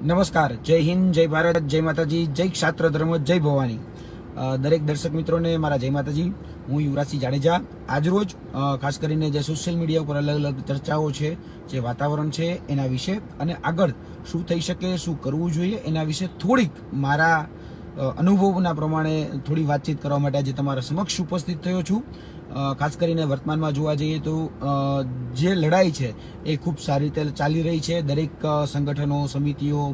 નમસ્કાર, જય હિન્દ, જય ભારત, જય માતાજી, જય ક્ષાત્ર ધર્મ, જય ભવાની. દરેક દર્શક મિત્રોને મારા જય માતાજી. હું યુવરાજસિંહ જાડેજા. આજરોજ ખાસ કરીને જે સોશિયલ મીડિયા ઉપર અલગ અલગ ચર્ચાઓ છે, જે વાતાવરણ છે એના વિશે અને આગળ શું થઈ શકે, શું કરવું જોઈએ એના વિશે થોડીક મારા અનુભવના પ્રમાણે થોડી વાતચીત કરવા માટે આજે તમારા સમક્ષ ઉપસ્થિત થયો છું. ખાસ કરીને વર્તમાનમાં જોવા જઈએ તો જે લડાઈ છે એ ખૂબ સારી રીતે ચાલી રહી છે. દરેક સંગઠનો, સમિતિઓ,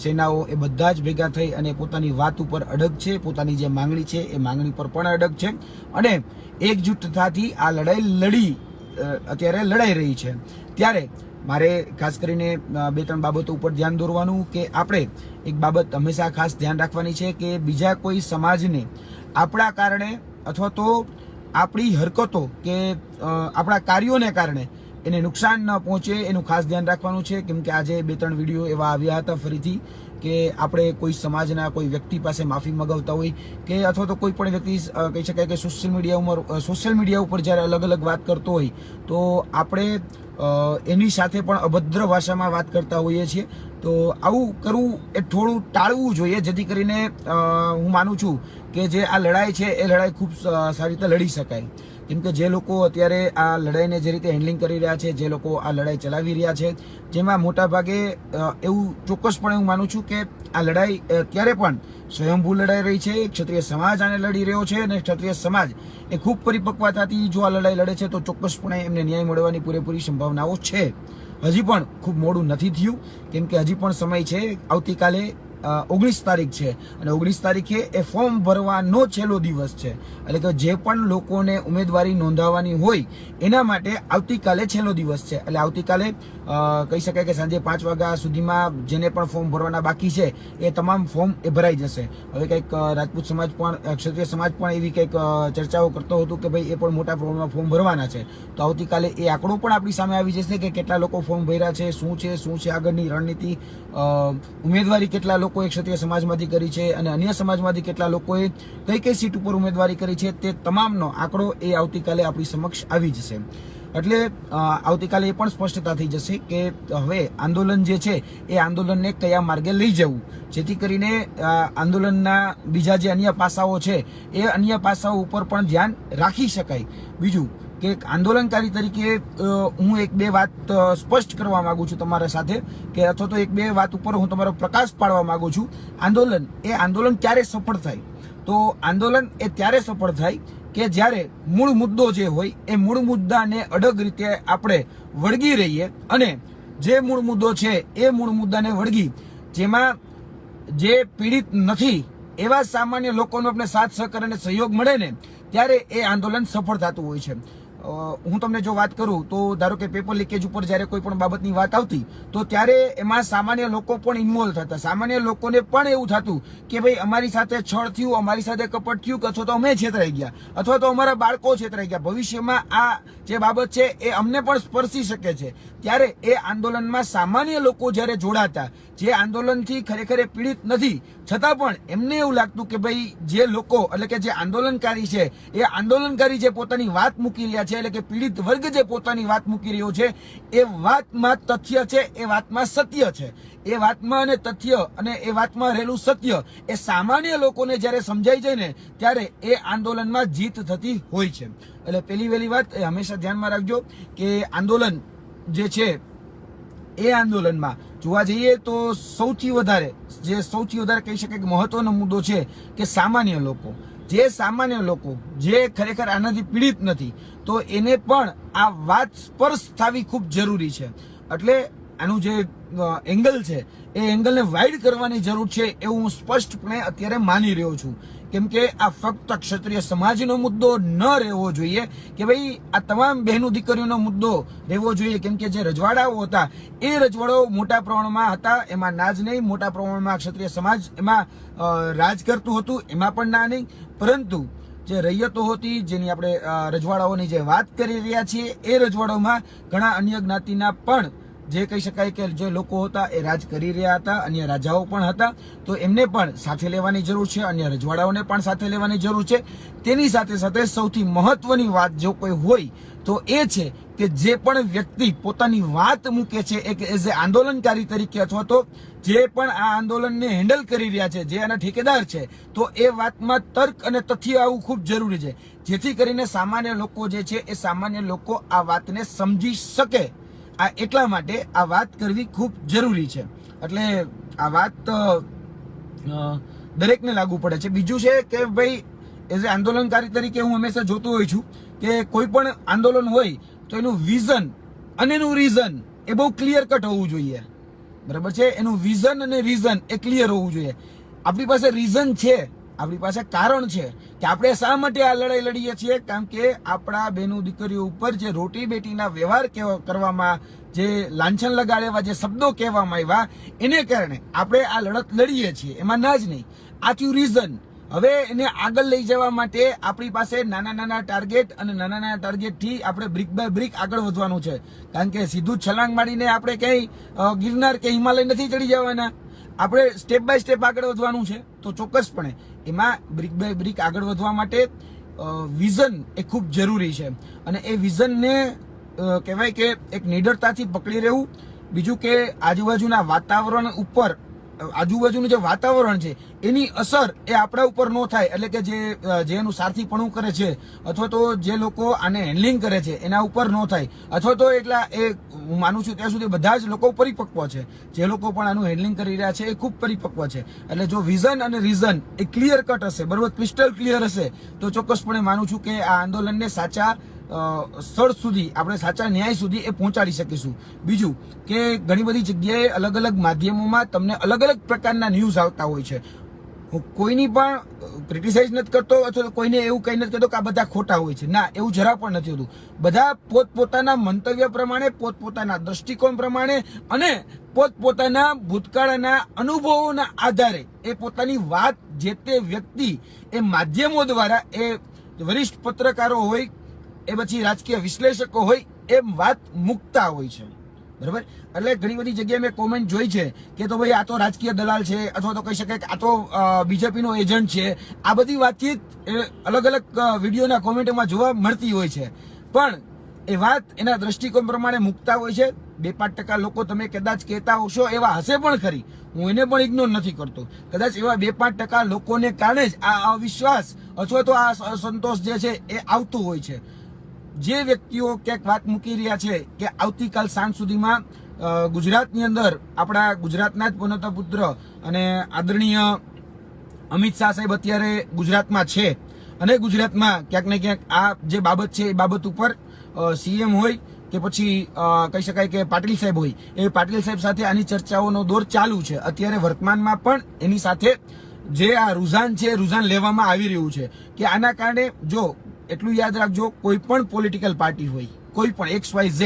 સેનાઓ એ બધા જ ભેગા થઈ અને પોતાની વાત ઉપર અડગ છે. પોતાની જે માંગણી છે એ માંગણી પર પણ અડગ છે અને એકજૂથતાથી આ લડાઈ અત્યારે લડાઈ રહી છે. ત્યારે મારે ખાસ કરીને બે ત્રણ બાબતો ઉપર ધ્યાન દોરવાનું કે આપણે એક બાબત હંમેશા ખાસ ધ્યાન રાખવાની છે કે બીજા કોઈ સમાજને આપણા કારણે અથવા તો આપણી હરકતો કે આપણા કાર્યોને કારણે એને નુકસાન ન પહોંચે એનું ખાસ ધ્યાન રાખવાનું છે. કેમ કે આજે બે ત્રણ વિડીયો એવા આવ્યા હતા ફરીથી કે આપણે કોઈ સમાજના કોઈ વ્યક્તિ પાસે માફી મગાવતા હોય કે અથવા તો કોઈ પણ વ્યક્તિ કહી શકાય કે સોશિયલ મીડિયા ઉપર જ્યારે અલગ અલગ વાત કરતો હોય તો આપણે એની સાથે પણ અભદ્ર ભાષામાં વાત કરતા હોઈએ છીએ. તો આવું કરવું એ થોડું ટાળવું જોઈએ, જેથી કરીને હું માનું છું કે જે આ લડાઈ છે એ લડાઈ ખૂબ સારી રીતે લડી શકાય. કેમ કે જે લોકો અત્યારે આ લડાઈને જે રીતે હેન્ડલિંગ કરી રહ્યા છે, જે લોકો આ લડાઈ ચલાવી રહ્યા છે, જેમાં મોટા ભાગે એવું ચોક્કસપણે હું માનું છું કે આ લડાઈ અત્યારે પણ સ્વયંભૂ લડાઈ રહી છે. ક્ષત્રિય સમાજ આને લડી રહ્યો છે અને ક્ષત્રિય સમાજ એ ખૂબ પરિપક્વતાથી જો આ લડાઈ લડે છે તો ચોક્કસપણે એમને ન્યાય મળવાની પૂરેપૂરી સંભાવનાઓ છે. હજી પણ ખૂબ મોડું નથી થયું, કેમ કે હજી પણ સમય છે. આવતીકાલે 19 તારીખ છે અને 19 તારીખે એ ફોર્મ ભરવાનો છેલ્લો દિવસ છે. એટલે કે જે પણ લોકોને ઉમેદવારી નોંધાવવાની હોય એના માટે આવતીકાલે છેલ્લો દિવસ છે. એટલે આવતીકાલે કહી શકાય કે સાંજે 5 વાગ્યા સુધીમાં જેને પણ ફોર્મ ભરવાના બાકી છે એ તમામ ફોર્મ એ ભરાઈ જશે. હવે કંઈક રાજપૂત સમાજ પણ, ક્ષત્રિય સમાજ પણ એવી કંઈક ચર્ચાઓ કરતો હતો કે ભાઈ એ પણ મોટા પ્રમાણમાં ફોર્મ ભરવાના છે. તો આવતીકાલે એ આંકડો પણ આપણી સામે આવી જશે કે કેટલા લોકો ફોર્મ ભર્યા છે, શું છે આગળની રણનીતિ, ઉમેદવારી કેટલા લોકો ક્ષત્રિય સમાજમાંથી કરી છે અને અન્ય સમાજમાંથી કેટલા લોકોએ કઈ સીટ ઉપર ઉમેદવારી કરી છે, તે તમામનો આંકડો એ આવતીકાલે આપણી સમક્ષ આવી જશે. એટલે આવતીકાલે એ પણ સ્પષ્ટતા થઈ જશે કે હવે આંદોલન જે છે એ આંદોલનને કયા માર્ગે લઈ જવું, જેથી કરીને આંદોલનના બીજા જે અન્ય પાસાઓ છે એ અન્ય પાસાઓ ઉપર પણ ધ્યાન રાખી શકાય. બીજું કે આંદોલનકારી તરીકે હું એક બે વાત સ્પષ્ટ કરવા માંગુ છું તમારા સાથે, કે અથવા તો એક બે વાત ઉપર હું તમારો પ્રકાશ પાડવા માંગુ છું. આંદોલન ક્યારે સફળ થાય? તો આંદોલન એ ત્યારે સફળ થાય કે જ્યારે મૂળ મુદ્દો જે હોય એ મૂળ મુદ્દાને અડગ રીતે આપણે વળગી રહીએ અને જે મૂળ મુદ્દો છે એ મૂળ મુદ્દાને વળગી જેમાં જે પીડિત નથી એવા સામાન્ય લોકોનો આપણે સાથ સહકાર અને સહયોગ મળે ને ત્યારે એ આંદોલન સફળ થતું હોય છે. હું તમને જો વાત કરું તો ધારો કે પેપર લીકેજ ઉપર જ્યારે કોઈ પણ બાબતની વાત આવતી તો ત્યારે એમાં સામાન્ય લોકો પણ ઇન્વોલ્વ થતા. સામાન્ય લોકોને પણ એવું થતું કે ભાઈ અમારી સાથે છળ થયું, અમારી સાથે કપટ થયું, અથવા તો અમે છેતરાઈ ગયા, અથવા તો અમારા બાળકો છેતરાઈ ગયા, ભવિષ્યમાં આ જે બાબત છે એ અમને પણ સ્પર્શી શકે છે. ત્યારે એ આંદોલનમાં સામાન્ય લોકો જ્યારે જોડાતા, જે આંદોલનથી ખરેખર પીડિત નથી છતાં પણ એમને એવું લાગતું કે ભાઈ જે લોકો એટલે કે જે આંદોલનકારી છે એ આંદોલનકારી જે પોતાની વાત મૂકી રહ્યા છે, એટલે કે પીડિત વર્ગ જે પોતાની વાત મૂકી રહ્યો છે એ વાતમાં તથ્ય છે, એ વાતમાં સત્ય છે. એ વાતમાં અને તથ્ય અને એ વાતમાં રહેલું સત્ય એ સામાન્ય લોકોને જ્યારે સમજાઈ જાય ને ત્યારે એ આંદોલનમાં જીત થતી હોય છે. એટલે પહેલી વહેલી વાત એ હંમેશા ધ્યાનમાં રાખજો કે આંદોલન જે છે એ આંદોલનમાં જોવા જઈએ તો સૌથી વધારે કહી શકાય કે મહત્વનો મુદ્દો છે કે સામાન્ય લોકો, જે ખરેખર આનાથી પીડિત નથી, તો એને પણ આ વાત સ્પર્શ થવી ખૂબ જરૂરી છે. એટલે આનું જે એંગલ છે એ એંગલને વાઇડ કરવાની જરૂર છે એવું હું સ્પષ્ટપણે અત્યારે માની રહ્યો છું. કેમ કે આ ફક્ત ક્ષત્રિય સમાજનો મુદ્દો ન રહેવો જોઈએ કે ભાઈ આ તમામ બહેનો દીકરીઓનો મુદ્દો રહેવો જોઈએ. કેમ કે જે રજવાડાઓ હતા એ રજવાડાઓ મોટા પ્રમાણમાં હતા, એમાં નાજ નહીં. મોટા પ્રમાણમાં ક્ષત્રિય સમાજ એમાં રાજ કરતું હતું, એમાં પણ ના નહીં. પરંતુ જે રૈયતો હતી, જેની આપણે રજવાડાઓની જે વાત કરી રહ્યા છીએ, એ રજવાડાઓમાં ઘણા અન્ય જ્ઞાતિના પણ જે કહી શકાય કે જે લોકો હતા એ રાજ કરી રહ્યા હતા, અન્ય રાજાઓ પણ હતા. તો એમને પણ સાથે લેવાની જરૂર છે, અન્ય રજવાડાઓને પણ સાથે લેવાની જરૂર છે. તેની સાથે સાથે સૌથી મહત્વની વાત જો કોઈ હોય તો એ છે કે જે પણ વ્યક્તિ પોતાની વાત મૂકે છે એક એઝ એ આંદોલનકારી તરીકે અથવા તો જે પણ આ આંદોલનને હેન્ડલ કરી રહ્યા છે, જે આના ઠેકેદાર છે, તો એ વાતમાં તર્ક અને તથ્ય આવવું ખૂબ જરૂરી છે, જેથી કરીને સામાન્ય લોકો જે છે એ સામાન્ય લોકો આ વાતને સમજી શકે. આ એટલા માટે આ વાત કરવી ખૂબ જરૂરી છે. એટલે આ વાત દરેકને લાગુ પડે છે. બીજું છે કે ભાઈ એઝ એ આંદોલનકારી તરીકે હું હંમેશા જોતો હોઉં છું કે કોઈ પણ આંદોલન હોય તો એનું વિઝન અને એનું રીઝન એ બહુ ક્લિયર કટ હોવું જોઈએ. બરાબર છે? એનું વિઝન અને રીઝન એ ક્લિયર હોવું જોઈએ. આપણી પાસે રીઝન છે, આપણી પાસે કારણ છે કે આપણે શા માટે આ લડાઈ લડીએ છીએ, કારણ કે આપણા બહેનો દીકરીઓ ઉપર જે રોટી બેટીના વ્યવહાર કરવામાં, જે લાંછન લગાડ્યા, જે શબ્દો કહેવામાં આવ્યા, એને કારણે આપણે આ લડત લડીએ છીએ. એમાં ના જ નહીં. આ થયું રીઝન. હવે એને આગળ લઈ જવા માટે આપણી પાસે નાના નાના ટાર્ગેટ અને નાના નાના ટાર્ગેટ થી આપણે બ્રિક બાય બ્રિક આગળ વધવાનું છે. કારણ કે સીધું છલાંગ મારીને આપણે ક્યાંય ગિરનાર કે હિમાલય નથી ચડી જવાના. આપણે સ્ટેપ બાય સ્ટેપ આગળ વધવાનું છે. તો ચોક્કસપણે એમાં બ્રિક બાય બ્રિક આગળ વધવા માટે વિઝન એ ખૂબ જરૂરી છે. અને એ વિઝનને કહેવાય કે એક નિડરતાથી પકડી રહેવું. બીજું કે આજુબાજુના વાતાવરણ ઉપર, આજુબાજુનું જે વાતાવરણ છે એની અસર એ આપણા ઉપર ન થાય. એટલે કે જે એનું સારથીપણું કરે છે અથવા તો જે લોકો આને હેન્ડલિંગ કરે છે એના ઉપર ન થાય. અથવા તો એટલા હું માનું છું ત્યાં સુધી બધા જ લોકો પરિપક્વ છે. જે લોકો પણ આનું હેન્ડલિંગ કરી રહ્યા છે એ ખૂબ પરિપક્વ છે. એટલે જો વિઝન અને રીઝન એ ક્લિયર કટ હશે, બરોબર, ક્રિસ્ટલ ક્લિયર હશે, તો ચોક્કસપણે માનું છું કે આ આંદોલનને સાચા સ્થળ સુધી, આપણે સાચા ન્યાય સુધી એ પહોંચાડી શકીશું. બીજું કે ઘણી બધી જગ્યાએ અલગ અલગ માધ્યમોમાં તમને અલગ અલગ પ્રકારના ન્યૂઝ આવતા હોય છે. હું કોઈની પણ ક્રિટિસાઇઝ નથી કરતો અથવા કોઈને એવું કઈ નથી કહેતો કે આ બધા ખોટા હોય છે. ના, એવું જરા પણ નથી હોતું. બધા પોતપોતાના મંતવ્ય પ્રમાણે, પોતપોતાના દ્રષ્ટિકોણ પ્રમાણે અને પોતપોતાના ભૂતકાળના અનુભવોના આધારે એ પોતાની વાત જે તે વ્યક્તિ એ માધ્યમો દ્વારા, એ વરિષ્ઠ પત્રકારો હોય, એ પછી રાજકીય વિશ્લેષકો હોય, એમ વાત મૂકતા હોય છે. બરાબર? એટલે ઘણી બધી જગ્યાએ મેં કોમેન્ટ જોઈ છે કે તો ભાઈ આ તો રાજકીય દલાલ છે, અથવા તો કહી શકાય કે આ તો બીજેપીનો એજન્ટ છે. આ બધી વાતચીત અલગ અલગ વિડીયોના કોમેન્ટમાં જોવા મળતી હોય છે. પણ એ વાત એના દ્રષ્ટિકોણ પ્રમાણે મૂકતા હોય છે. 2-5% લોકો તમે કદાચ કહેતા હશો એવા હશે પણ ખરી, હું એને પણ ઇગ્નોર નથી કરતો. કદાચ એવા 2-5% લોકોને કારણે જ આ અવિશ્વાસ અથવા તો આ અસંતોષ જે છે એ આવતું હોય છે. જે વ્યક્તિઓ ક્યાંક વાત મૂકી રહ્યા છે કે આવતીકાલ સાંજ સુધીમાં ગુજરાતની અંદર આપણા ગુજરાતના જ પનોતા પુત્ર અને આદરણીય અમિત શાહ સાહેબ અત્યારે ગુજરાતમાં છે અને ગુજરાતમાં ક્યાંક ને ક્યાંક આ જે બાબત છે એ બાબત ઉપર સીએમ હોય કે પછી કહી શકાય કે પાટીલ સાહેબ હોય, એ પાટીલ સાહેબ સાથે આની ચર્ચાઓનો દોર ચાલુ છે. અત્યારે વર્તમાનમાં પણ એની સાથે જે આ રુઝાન છે, રુઝાન લેવામાં આવી રહ્યું છે કે આના કારણે, જો એટલું યાદ રાખજો, કોઈ પણ પોલિટિકલ પાર્ટી હોય, કોઈ પણ XYZ,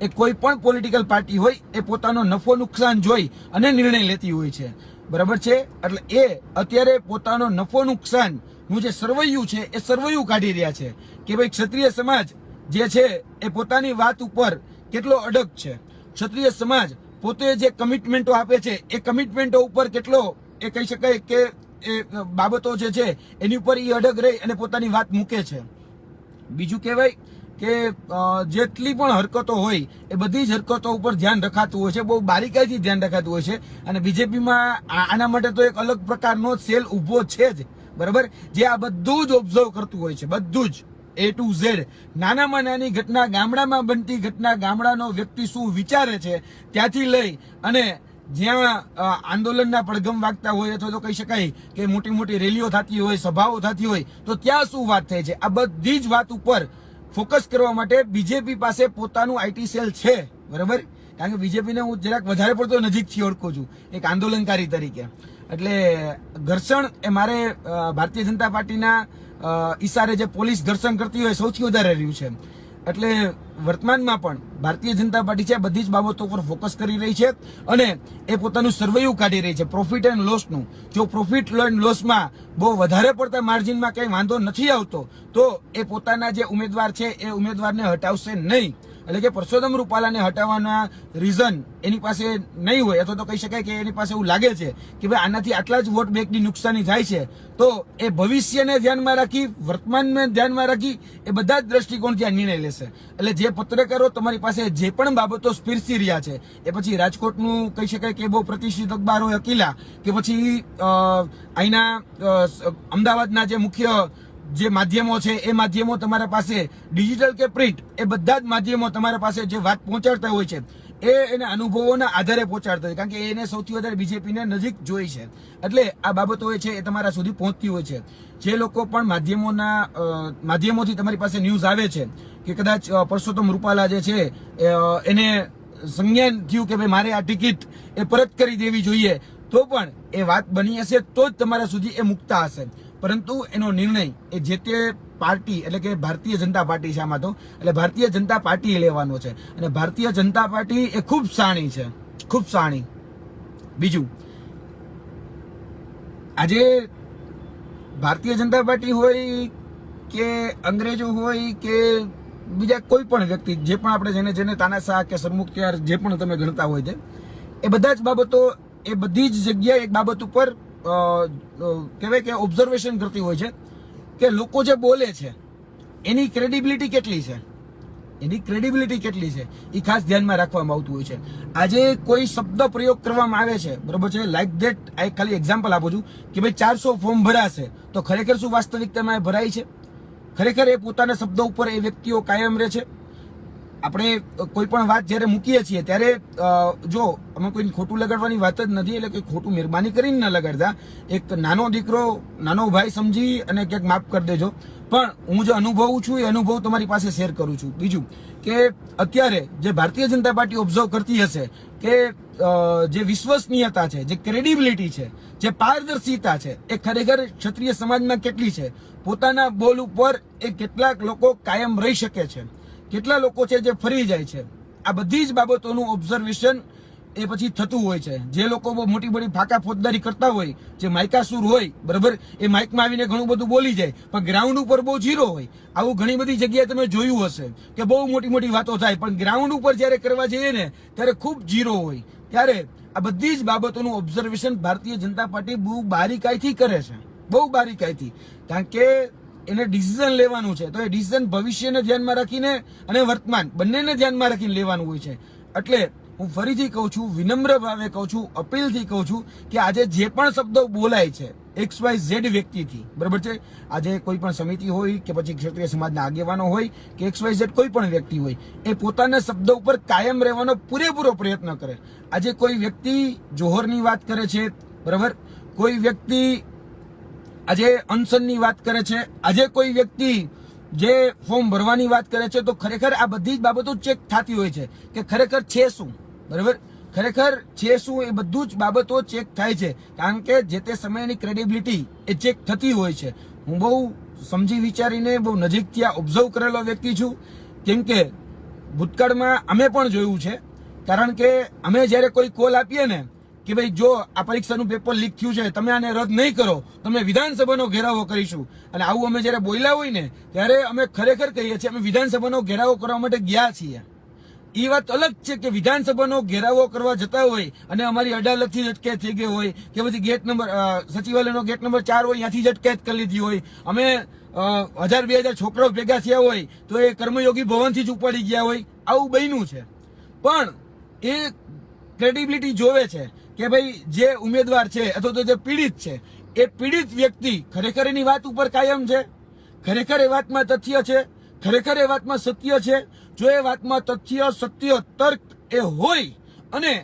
એ કોઈ પણ પોલિટિકલ પાર્ટી હોય, એ પોતાનો નફો નુકસાન જોઈ અને નિર્ણય લેતી હોય છે. બરાબર છે? એટલે એ અત્યારે પોતાનો નફો નુકસાન નું જે સરવૈયું છે એ સરવૈયું કાઢી રહ્યા છે કે ભાઈ ક્ષત્રિય સમાજ જે છે એ પોતાની વાત ઉપર કેટલો અડગ છે, ક્ષત્રિય સમાજ પોતે જે કમિટમેન્ટો આપે છે એ કમિટમેન્ટો ઉપર કેટલો, એ કહી શકાય કે એ બાબતો જે છે એની ઉપર એ અડગ રહી અને પોતાની વાત મૂકે છે. બીજું કહેવાય કે જેટલી પણ હરકતો હોય એ બધી જ હરકતો ઉપર ધ્યાન રખાતું હોય છે, બહુ બારીકાઈથી ધ્યાન રખાતું હોય છે. અને બીજેપીમાં આના માટે તો એક અલગ પ્રકારનો સેલ ઉભો છે જ, બરાબર, જે આ બધું જ ઓબ્ઝર્વ કરતું હોય છે, બધું જ A to Z. નાનામાં નાની ઘટના, ગામડામાં બનતી ઘટના, ગામડાનો વ્યક્તિ શું વિચારે છે ત્યાંથી લઈ અને જ્યાં આંદોલનના પડઘમ વાગતા હોય અથવા તો કહી શકાય કે મોટી મોટી રેલીઓ થતી હોય, સભાઓ થતી હોય, તો ત્યાં શું વાત થાય છે, આ બધી જ વાત ઉપર ફોકસ કરવા માટે બીજેપી પાસે પોતાનું IT સેલ છે. બરાબર? કારણ કે બીજેપીને હું જરાક વધારે પડતો નજીકથી ઓળખું છું એક આંદોલનકારી તરીકે. એટલે ઘર્ષણ એ મારે ભારતીય જનતા પાર્ટીના ઈશારે જે પોલીસ ઘર્ષણ કરતી હોય સૌથી વધારે રહ્યું છે. એટલે વર્તમાનમાં પણ ભારતીય જનતા પાર્ટી છે બધી જ બાબતો પર ફોકસ કરી રહી છે અને એ પોતાનું સર્વેયું કાઢી રહી છે પ્રોફિટ એન્ડ લોસનું. જો પ્રોફિટ એન્ડ લોસમાં બહુ વધારે પડતા માર્જિનમાં કંઈ વાંધો નથી આવતો તો એ પોતાના જે ઉમેદવાર છે એ ઉમેદવારને હટાવશે નહીં. એટલે કે પરસોત્તમ રૂપાલાને હટાવવાના રીઝન એની પાસે નહીં હોય, અથવા તો કહી શકાય કે એની પાસે એવું લાગે છે કે ભાઈ આનાથી આટલા જ વોટ બેંકની નુકસાની થાય છે, તો એ ભવિષ્યને ધ્યાનમાં રાખી, વર્તમાનને ધ્યાનમાં રાખી એ બધા જ દ્રષ્ટિકોણથી આ નિર્ણય લેશે. એટલે જે પત્રકારો તમારી પાસે જે પણ બાબતો સ્પીરસી રહ્યા છે, એ પછી રાજકોટનું કહી શકાય કે બહુ પ્રતિષ્ઠિત અખબાર હોય અકીલા, કે પછી અહીંના અમદાવાદના જે મુખ્ય જે માધ્યમો છે એ માધ્યમો તમારા પાસે ડિજિટલ કે પ્રિન્ટ, એ બધા જ માધ્યમો તમારા પાસે જે વાત પહોંચાડતા હોય છે એ એના અનુભવોના આધારે પહોંચાડતા હોય, કારણ કે એને સૌથી વધારે બીજેપીને નજીક જોઈ છે. એટલે આ બાબતો છે એ તમારા સુધી પહોંચતી હોય છે. જે લોકો પણ માધ્યમોથી તમારી પાસે ન્યૂઝ આવે છે કે કદાચ પરસોત્તમ રૂપાલા જે છે એને સંજ્ઞાન થયું કે ભાઈ મારે આ ટિકિટ એ પરત કરી દેવી જોઈએ, તો પણ એ વાત બની હશે તો જ તમારા સુધી એ મુકતા હશે. પરંતુ એનો નિર્ણય એ જે તે પાર્ટી એટલે કે ભારતીય જનતા પાર્ટી છે આમાં તો, એટલે ભારતીય જનતા પાર્ટીએ લેવાનો છે. અને ભારતીય જનતા પાર્ટી એ ખૂબ શાણી છે, ખૂબ શાણી. બીજું, આજે ભારતીય જનતા પાર્ટી હોય કે અંગ્રેજો હોય કે બીજા કોઈ પણ વ્યક્તિ, જે પણ આપણે જેને તાનાશાહ કે સરમુખત્યાર જે પણ તમે ગણતા હોય છે, એ બધા જ બાબતો એ બધી જ જગ્યાએ એક બાબત ઉપર કહેવાય કે ઓબ્ઝર્વેશન કરતી હોય છે કે લોકો જે બોલે છે એની ક્રેડિબિલિટી કેટલી છે, એની ક્રેડિબિલિટી કેટલી છે એ ખાસ ધ્યાનમાં રાખવામાં આવતું હોય છે. આજે કોઈ શબ્દ પ્રયોગ કરવામાં આવે છે, બરોબર છે, લાઈક ધેટ, આ ખાલી એક્ઝામ્પલ આપું છું કે ભાઈ 400 ફોર્મ ભરાશે, તો ખરેખર શું વાસ્તવિકતામાં ભરાય છે? ખરેખર એ પોતાના શબ્દો ઉપર એ વ્યક્તિઓ કાયમ રહે છે? આપણે કોઈ પણ વાત જ્યારે મૂકીએ છીએ ત્યારે જો અમે કોઈ ખોટું લગાડવાની વાત જ નથી, એટલે કે ખોટું મહેરબાની કરીને ન લગાડતા, એક નાનો દીકરો નાનો ભાઈ સમજી અને ક્યાંક માફ કરી દેજો, પણ હું જે અનુભવું છું એ અનુભવ તમારી પાસે શેર કરું છું. બીજું કે અત્યારે જે ભારતીય જનતા પાર્ટી ઓબ્ઝર્વ કરતી હશે કે જે વિશ્વસનીયતા છે, જે ક્રેડિબિલિટી છે, જે પારદર્શિતા છે, એ ખરેખર ક્ષત્રિય સમાજમાં કેટલી છે, પોતાના બોલ ઉપર એ કેટલાક લોકો કાયમ રહી શકે છે, કેટલા લોકો છે જે ફરી જાય છે, આ બધી જ બાબતોનું ઓબ્ઝર્વેશન એ પછી થતું હોય છે. જે લોકો બહુ મોટી મોટી ફાકા ફોજદારી કરતા હોય, જે માઇકાસુર હોય, બરાબર, એ માઇકમાં આવીને ઘણું બધું બોલી જાય પણ ગ્રાઉન્ડ ઉપર બહુ ઝીરો હોય. આવું ઘણી બધી જગ્યાએ તમે જોયું હશે કે બહુ મોટી મોટી વાતો થાય પણ ગ્રાઉન્ડ ઉપર જ્યારે કરવા જઈએ ને ત્યારે ખૂબ ઝીરો હોય. ત્યારે આ બધી જ બાબતોનું ઓબ્ઝર્વેશન ભારતીય જનતા પાર્ટી બહુ બારીકાઈથી કરે છે, બહુ બારીકાઈથી, કારણ કે એને ડિસિઝન લેવાનું છે, તો એ ડિસિઝન ભવિષ્યને ધ્યાનમાં રાખીને અને વર્તમાન બંનેને ધ્યાનમાં રાખીને લેવાનું હોય છે. એટલે હું ફરીથી કહું છું, વિનમ્ર ભાવે કહું છું, અપીલથી કહું છું કે આજે જે પણ શબ્દો બોલાય છે XYZ વ્યક્તિથી, બરાબર છે, આજે કોઈ પણ સમિતિ હોય કે પછી ક્ષત્રિય સમાજના આગેવાનો હોય કે XYZ કોઈ પણ વ્યક્તિ હોય, એ પોતાના શબ્દો ઉપર કાયમ રહેવાનો પૂરેપૂરો પ્રયત્ન કરે. આજે કોઈ વ્યક્તિ જોહરની વાત કરે છે, બરાબર, કોઈ વ્યક્તિ આજે અનશનની વાત કરે છે, આજે કોઈ વ્યક્તિ જે ફોર્મ ભરવાની વાત કરે છે, તો ખરેખર આ બધી જ બાબતો ચેક થતી હોય છે કે ખરેખર છે શું, બરાબર, ખરેખર છે શું, એ બધું જ બાબતો ચેક થાય છે, કારણ કે જે તે સમયની ક્રેડિબિલિટી એ ચેક થતી હોય છે. હું બહુ સમજી વિચારીને બહુ નજીકથી આ ઓબ્ઝર્વ કરેલો વ્યક્તિ છું, કેમ કે ભૂતકાળમાં અમે પણ જોયું છે, કારણ કે અમે જ્યારે કોઈ કોલ આપીએ ને કે ભાઈ જો આ પરીક્ષાનું પેપર લીક થયું છે, તમે આને રદ નહીં કરો, તમે વિધાનસભાનો ઘેરાવો કરીશું. અને આવું અમે જ્યારે બોલ્યા હોય ને ત્યારે અમે ખરેખર કહીએ છીએ અમે વિધાનસભાનો ઘેરાવો કરવા માટે ગયા છીએ. એ વાત અલગ છે કે વિધાનસભાનો ઘેરાવો કરવા જતા હોય અને અમારી અદાલતથી જ અટકાયત થઈ ગઈ હોય કે પછી ગેટ નંબર સચિવાલયનો ગેટ નંબર 4 હોય ત્યાંથી જ અટકાયત કરી લીધી હોય, અમે 1000-2000 છોકરાઓ ભેગા થયા હોય તો એ કર્મયોગી ભવનથી જ ઉપાડી ગયા હોય, આવું બન્યું છે. પણ એ ક્રેડિબિલિટી જોવે છે કે ભાઈ જે ઉમેદવાર છે અથવા તો જે પીડિત છે એ પીડિત વ્યક્તિ ખરેખર એની વાત ઉપર કાયમ છે, ખરેખર એ વાતમાં તથ્ય છે, ખરેખર એ વાતમાં સત્ય છે. જો એ વાતમાં તથ્ય, સત્ય, તર્ક એ હોય અને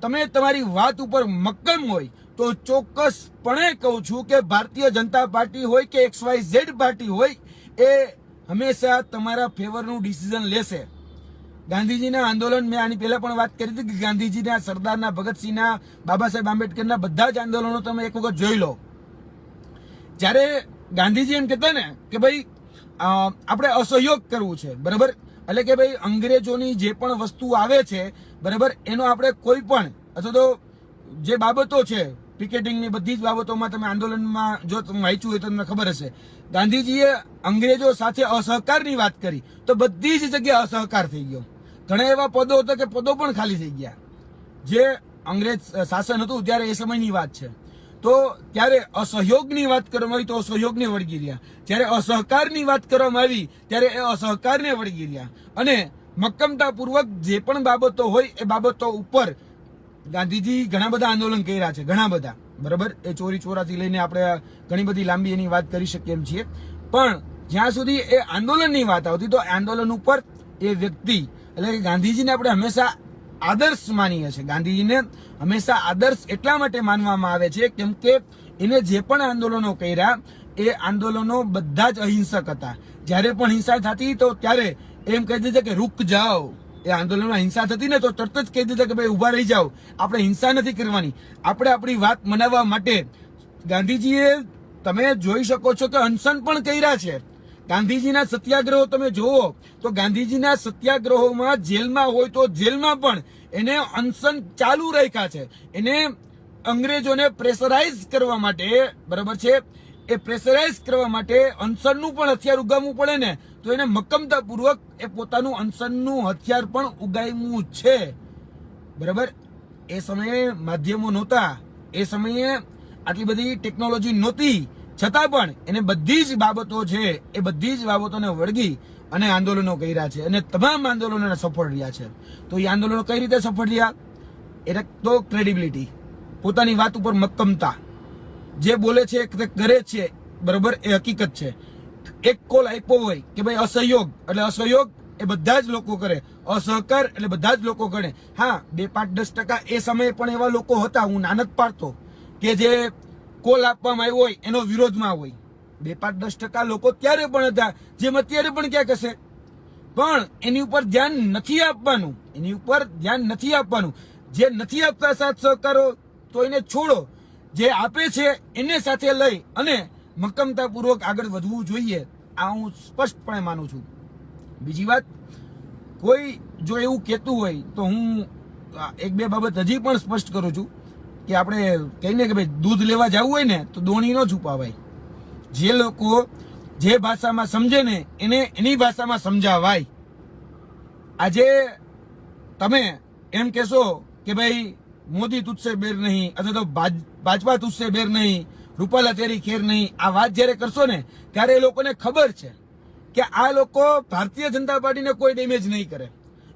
તમે તમારી વાત ઉપર મક્કમ હોય તો ચોક્કસપણે કહું છું કે ભારતીય જનતા પાર્ટી હોય કે XYZ પાર્ટી હોય એ હંમેશા તમારા ફેવરનું ડિસિઝન લેશે. ગાંધીજીના આંદોલન, મેં આની પહેલા પણ વાત કરી હતી કે ગાંધીજીના, સરદારના, ભગતસિંહના, બાબા સાહેબ આંબેડકરના બધા જ આંદોલનો તમે એક વખત જોઈ લો. જ્યારે ગાંધીજી એમ કહેતા ને કે ભાઈ આપણે અસહયોગ કરવું છે, બરાબર, એટલે કે ભાઈ અંગ્રેજોની જે પણ વસ્તુ આવે છે, બરાબર, એનો આપણે કોઈ પણ અથવા તો જે બાબતો છે પિકેટિંગની બધી જ બાબતોમાં તમે આંદોલનમાં જો તમે વાંચ્યું હોય તો તમને ખબર હશે, ગાંધીજીએ અંગ્રેજો સાથે અસહકારની વાત કરી તો બધી જ જગ્યાએ અસહકાર થઈ ગયો. ઘણા એવા પદો હતા કે પદો પણ ખાલી થઈ ગયા. જે અંગ્રેજ શાસન હતું ત્યારે એ સમયની વાત છે. તો ત્યારે અસહયોગની વાત કરવામાં આવી તો અસહયોગને વળગી રહ્યા, જ્યારે અસહકારની વાત કરવામાં આવી ત્યારે એ અસહકારને વળગી રહ્યા. અને મક્કમતાપૂર્વક જે પણ બાબતો હોય એ બાબતો ઉપર ગાંધીજી ઘણા બધા આંદોલન કર્યા છે, ઘણા બધા, બરાબર. એ ચોરી ચોરાથી લઈને આપણે ઘણી બધી લાંબી એની વાત કરી શકીએ એમ છીએ. પણ જ્યાં સુધી એ આંદોલનની વાત આવતી તો આંદોલન ઉપર એ વ્યક્તિ એટલે કે ગાંધીજીને આપણે હંમેશા આદર્શ માનીએ છીએ. ગાંધીજીને હંમેશા આદર્શ એટલા માટે માનવામાં આવે છે કેમ કે એને જે પણ આંદોલનો કર્યા એ આંદોલનો બધા જ અહિંસક હતા. જ્યારે પણ હિંસા થતી તો ત્યારે એમ કહી દીધું કે રૂક જાઓ. એ આંદોલનમાં હિંસા થતી ને તો તરત જ કહી દીધું કે ભાઈ ઉભા રહી જાઓ, આપણે હિંસા નથી કરવાની, આપણે આપણી વાત મનાવવા માટે ગાંધીજીએ તમે જોઈ શકો છો કે અનશન પણ કર્યા છે. ગાંધીજીના સત્યાગ્રહો તમે જુઓ તો ગાંધીજીના સત્યાગ્રહોમાં જેલમાં હોય તો જેલમાં પણ એને અનશન ચાલુ રાખ્યા છે. એને અંગ્રેજોને પ્રેશરાઇઝ કરવા માટે, બરાબર છે, એ પ્રેશરાઇઝ કરવા માટે અનશનનું પણ હથિયાર ઉગામવું પડે ને તો એને મક્કમતાપૂર્વક એ પોતાનું અનશનનું હથિયાર પણ ઉગામ્યું છે, બરાબર. એ સમયે માધ્યમો નહોતા, એ સમયે આટલી બધી ટેકનોલોજી નહોતી, છતાં પણ એને બધી જ બાબતો છે એ બધી જ બાબતોને વળગી અને આંદોલનો કર્યા છે અને તમામ આંદોલનોને સફળ રહ્યા છે. તો એ આંદોલનો કઈ રીતે સફળ રહ્યા? એટલે તો ક્રેડિબિલિટી, પોતાની વાત ઉપર મક્કમતા, જે બોલે છે તે કરે છે, બરોબર, એ હકીકત છે. એક કોલ આપ્યો હોય કે ભાઈ અસહયોગ એટલે અસહયોગ એ બધા જ લોકો કરે, અસહકાર એટલે બધા જ લોકો કરે. હા, 2-5-10% એ સમયે પણ એવા લોકો હતા, હું નાનક પાડતો, કે જે કોલ આપવામાં આવ્યો હોય એનો વિરોધમાં હોય. 2-5-10% લોકો ત્યારે પણ હતા જેમ અત્યારે પણ ક્યાંક હશે. પણ એની ઉપર ધ્યાન નથી આપવાનું, એની ઉપર ધ્યાન નથી આપવાનું. જે નથી આપતા સાથ સહકારો તો એને છોડો, જે આપે છે એને સાથે લઈ અને મક્કમતાપૂર્વક આગળ વધવું જોઈએ. આ હું સ્પષ્ટપણે માનું છું. બીજી વાત, કોઈ જો એવું કહેતું હોય તો હું 1-2 બાબત હજી પણ સ્પષ્ટ કરું છું કે આપણે કહીને કે ભાઈ દૂધ લેવા જવું હોય ને તો દોણી ન છુપાવાય. જે લોકો જે ભાષામાં સમજે ને એને એની ભાષામાં સમજાવાય. આજે તમે એમ કહેશો કે ભાઈ મોદી તુજસે બેર નહીં અથવા તો ભાજપા તુજસે બેર નહીં, રૂપાલા તેરી ખેર નહીં, આ વાત જ્યારે કરશો ને ત્યારે એ લોકોને ખબર છે કે આ લોકો ભારતીય જનતા પાર્ટીને કોઈ ડેમેજ નહીં કરે.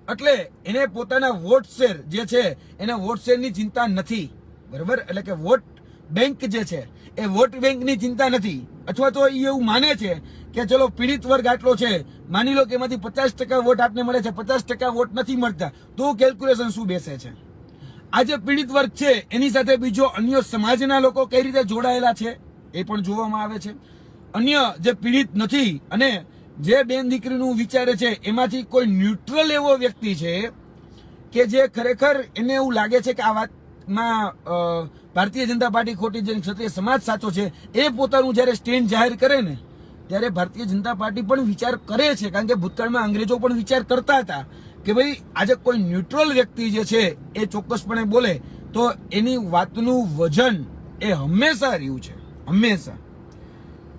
એટલે એને પોતાના વોટ શેર જે છે એને વોટ શેરની ચિંતા નથી, બરાબર. એટલે કે વોટ બેંક જે છે એ વોટ બેંકની ચિંતા નથી. અથવા તો એ એવું માને છે કે ચલો પીડિત વર્ગ આટલો છે, માની લો કે એમાંથી 50% વોટ આપને મળે છે, 50% વોટ નથી મળતા, તો કેલ્ક્યુલેશન શું બેસે છે? આ જે પીડિત વર્ગ છે એની સાથે બીજો અન્ય સમાજના લોકો કઈ રીતે જોડાયેલા છે એ પણ જોવામાં આવે છે. અન્ય જે પીડિત નથી અને જે બેન દીકરીનું વિચારે છે એમાંથી કોઈ ન્યુટ્રલ એવો વ્યક્તિ છે કે જે ખરેખર એને એવું લાગે છે કે આ વાતમાં ભારતીય જનતા પાર્ટી ખોટી છે, ક્ષત્રિય સમાજ સાચો છે, એ પોતાનું જ્યારે સ્ટેન્ડ જાહેર કરે ને ત્યારે ભારતીય જનતા પાર્ટી પણ વિચાર કરે છે. કારણ કે ભૂતકાળમાં અંગ્રેજો પણ વિચાર કરતા હતા કે ભાઈ આજે કોઈ ન્યુટ્રલ વ્યક્તિ જે છે એ ચોક્કસપણે બોલે તો એની વાતનું વજન એ હંમેશા રહ્યું છે, હંમેશા.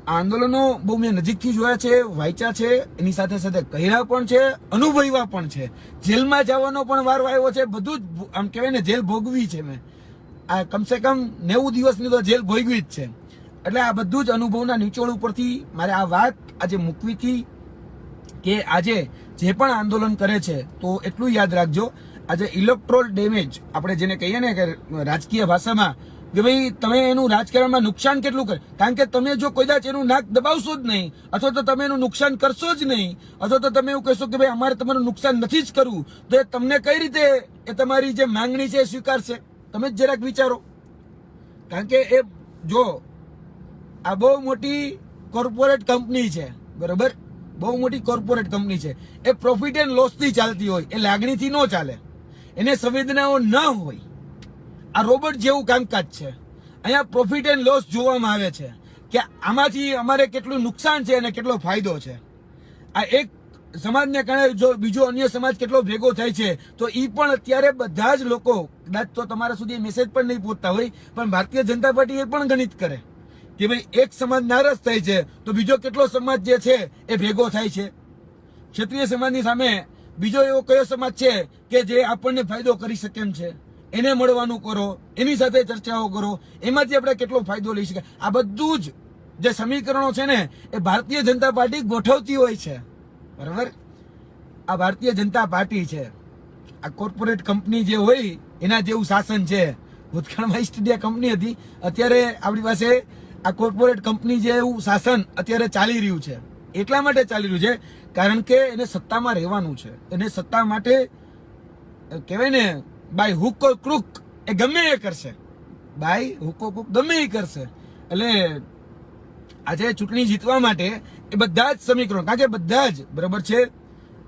આ આંદોલનો બહુ મેં નજીકથી જોયા છે, વાંચ્યા છે, એની સાથે સાથે કર્યા પણ છે, અનુભવ્યા પણ છે. જેલમાં જવાનો પણ વારો આવ્યો છે, બધું જ આમ કહેવાય ને જેલ ભોગવી છે મેં. આ કમસે કમ 90 દિવસની તો જેલ ભોગવી જ છે. એટલે આ બધું જ અનુભવના નિચોડ ઉપરથી મારે આ વાત આજે મૂકવી હતી કે આજે જે પણ આંદોલન કરે છે તો એટલું યાદ રાખજો, આજે ઇલેક્ટ્રોલ ડેમેજ આપણે જેને કહીએ ને કે રાજકીય ભાષામાં કે ભાઈ તમે એનું રાજકારણમાં નુકસાન કેટલું કરે. કારણ કે તમે જો કદાચ એનું નાક દબાવશો જ નહીં અથવા તો તમે એનું નુકસાન કરશો જ નહીં અથવા તો તમે એવું કહેશો કે ભાઈ અમારે તમારું નુકસાન નથી જ કરવું, તો એ તમને કઈ રીતે એ તમારી જે માંગણી છે એ સ્વીકારશે? તમે જ જરાક વિચારો. કારણ કે એ જો આ બહુ મોટી કોર્પોરેટ કંપની છે, બરોબર, બહુ મોટી કોર્પોરેટ કંપની છે. એ પ્રોફિટ એન્ડ લોસ થી ચાલતી હોય, એ લાગણીથી ન ચાલે, એને સંવેદનાઓ ન હોય. આ રોબોટ જેવું કામકાજ છે. અહીંયા પ્રોફિટ એન્ડ લોસ જોવામાં આવે છે કે આમાંથી અમારે કેટલું નુકસાન છે અને કેટલો ફાયદો છે. આ એક સમાજને કારણે જો બીજો અન્ય સમાજ કેટલો ભેગો થાય છે તો ઈ પણ અત્યારે બધા જ લોકો, કદાચ તો તમારા સુધી મેસેજ પણ નહીં પહોંચતા હોય, પણ ભારતીય જનતા પાર્ટી એ પણ ગણિત કરે કે ભાઈ એક સમાજ નારાજ થાય છે તો બીજો કેટલો સમાજ જે છે એ ભેગો થાય છે. ક્ષત્રિય સમાજની સામે બીજો એવો કયો સમાજ છે કે જે આપણને ફાયદો કરી શકે એમ છે? એને મળવાનું કરો, એની સાથે ચર્ચાઓ કરો, એમાંથી આપણે કેટલો ફાયદો લઈ શકાય. આ બધું જ જે સમીકરણો છે ને એ ભારતીય જનતા પાર્ટી ગોઠવતી હોય છે. બરાબર? આ ભારતીય જનતા પાર્ટી છે, આ કોર્પોરેટ કંપની જે હોય એના જેવું શાસન છે. ભૂતકાળમાં ઈસ્ટ ઇન્ડિયા કંપની હતી, અત્યારે આપણી પાસે આ કોર્પોરેટ કંપની જેવું શાસન અત્યારે ચાલી રહ્યું છે. એટલા માટે ચાલી રહ્યું છે કારણ કે એને સત્તામાં રહેવાનું છે. એને સત્તા માટે કહેવાય ને બાય હુક ઓર ક્રુક એ ગમે એ કરશે. બાય હુક ઓર ક્રુક ગમે એ કરશે. એટલે આજે ચૂંટણી જીતવા માટે એ બધા જ સમીકરણો, કારણ કે બધા જ બરાબર છે.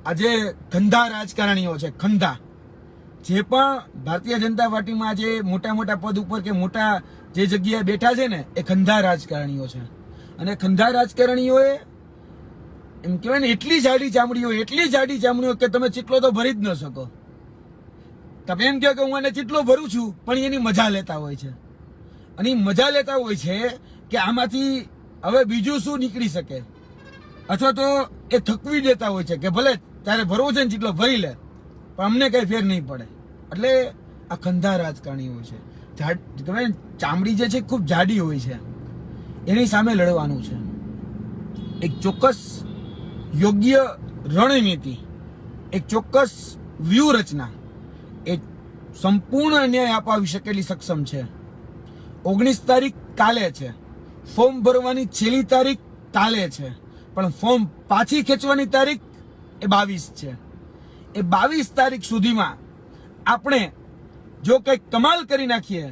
આજે ખંધા રાજકારણીઓ છે, ખંધા જે પણ ભારતીય જનતા પાર્ટીમાં આજે મોટા મોટા પદ ઉપર કે મોટા જે જગ્યાએ બેઠા છે ને એ ખંધા રાજકારણીઓ છે. અને ખંધા રાજકારણીઓએ એમ કહેવાય ને એટલી જાડી ચામડીઓ કે તમે ચીટલો તો ભરી જ ન શકો. તમે એમ કહો કે હું આને ચીટલો ભરું છું, પણ એની મજા લેતા હોય છે. અને મજા લેતા હોય છે કે આમાંથી હવે બીજું શું નીકળી શકે, અથવા તો એ થકવી દેતા હોય છે કે ભલે તારે ભરવો છે ને ચીટલો ભરી લે, પણ અમને કઈ ફેર નહીં પડે. એટલે આ ખંધા રાજકારણી હોય છે. ચામડી જે છે ખૂબ જાડી હોય છે. એની સામે લડવાનું છે. એક ચોક્કસ યોગ્ય રણનીતિ, એક ચોક્કસ વ્યૂહરચના, એક સંપૂર્ણ ન્યાય અપાવી શકેલી સક્ષમ છે. 19 તારીખ કાલે છે. ફોર્મ ભરવાની છેલ્લી તારીખ કાલે છે, પણ ફોર્મ પાછી ખેંચવાની તારીખ એ 22 છે. એ 22 તારીખ સુધીમાં આપણે જો કંઈક કમાલ કરી નાખીએ,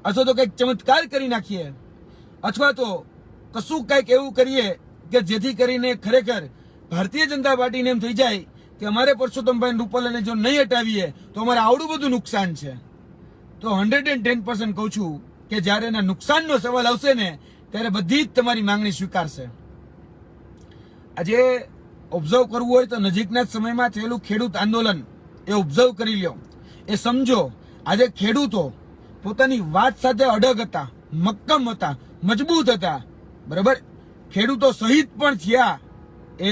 અથવા તો કંઈક ચમત્કાર કરી નાખીએ, અથવા તો કશું કંઈક એવું કરીએ કે જેથી કરીને ખરેખર ભારતીય જનતા પાર્ટીને એમ થઈ જાય કે અમારે પરસોત્તમભાઈ રૂપાલાને જો નહીં હટાવીએ તો અમારે આવડું બધું નુકસાન છે, તો 110% કહું છું કે જ્યારે એના નુકસાનનો સવાલ આવશે ને ત્યારે બધી જ તમારી માંગણી સ્વીકારશે. આજે ઓબ્ઝર્વ કરવું હોય તો નજીકના જ સમયમાં થયેલું ખેડૂત આંદોલન એ ઓબ્ઝર્વ કરી લો, એ સમજો. આજે ખેડૂતો પોતાની વાત સાથે અડગ હતા, મક્કમ હતા, મજબૂત હતા. બરાબર? ખેડૂતો શહીદ પણ થયા. એ